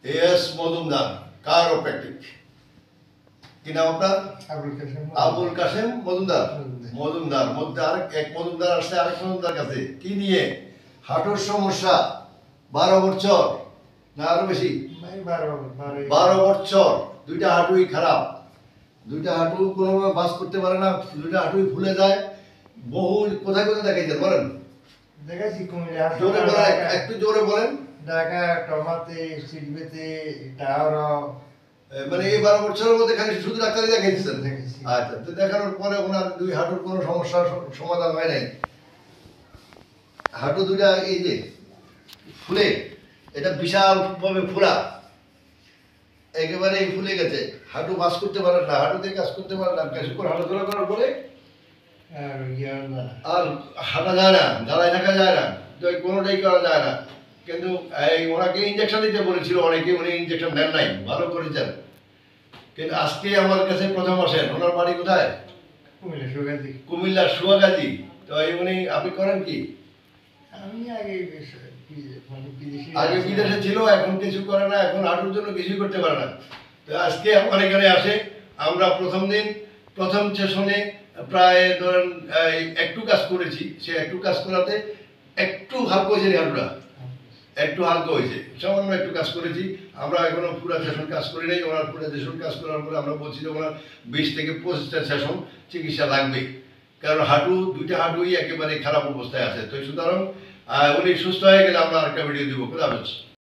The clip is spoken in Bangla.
A S Majumdar Chiropractic। কি নাম আপনার? আবুল কাশেম মজুমদার। মজুমদার মধ্যে আরেক এক মজুমদার আসছে আরেক মজুমদার কাছে কি নিয়ে? হাঁটুর সমস্যা। 12 বছর না আরো বেশি? 12 বছর। দুইটা হাঁটুই খারাপ, দুইটা হাঁটু কোনোভাবে বাস করতে পারে না, দুইটা হাঁটুই ফুলে যায়। বহু কোথায় কোথায় দেখাইছেন বলেন? দেখাইছি কুমিল্লা। জোরে বলেন, একটু জোরে বলেন। ঢাকা, টমাতে, সিলবেতে, টাওরা। মানে এই 12 বছরের মধ্যে খালি শুধু ডাক্তারই দেখাইছেন? দেখাইছি। আচ্ছা, তো দেখানোর পরে ওনার দুই হাঁটুর কোনো সমস্যার সমাধান হয় নাই? হাঁটু দুইটা এই যে ফুলে, এটা বিশালভাবে ফুলা, একেবারে ফুলে গেছে। হাঁটু বাস করতে পারেন না, হাঁটুতে কাজ করতে পারেন না, বেশি করে হাঁটাচলা করার পরে আর হাঁটা যায় না, দাঁড়ায় থাকা যায় না, কোনোটাই করা যায় না। কিন্তু এই ওনাকে ইঞ্জেকশন দিতে বলেছিল অনেকে, উনি ইঞ্জেকশন নেন নাই, ভালো করেছেন। কিন্তু আজকে আমার কাছে প্রথম আসেন। ওনার বাড়ি কোথায়? কুমিল্লা সুয়াগাজী। তো উনি আপনি করেন কি? আমি আগে বিদেশে ছিল, এখন কিছু করে না, এখন হাঁটুর জন্য কিছুই করতে পারে না। তো আজকে আমার এখানে আসে। আমরা প্রথম দিন প্রথম সেশনে প্রায় ধরেন একটু কাজ করেছি। সে একটু কাজ করাতে একটু হালকা হয়েছে, হাঁটুটা একটু হালকা হয়েছে, সামান্য একটু কাজ করেছি। আমরা এখনো পুরো সেশন কাজ করি নাই। ওনার পুরো সেশন কাজ করার পরে আমরা বলছি যে ওনার 20 থেকে 25টা সেশন চিকিৎসা লাগবে, কারণ হাঁটু দুইটা হাঁটুই একেবারে খারাপ অবস্থায় আছে। তো সুতরাং উনি সুস্থ হয়ে গেলে আমরা আরেকটা ভিডিও দিব। খুদা হাফেজ।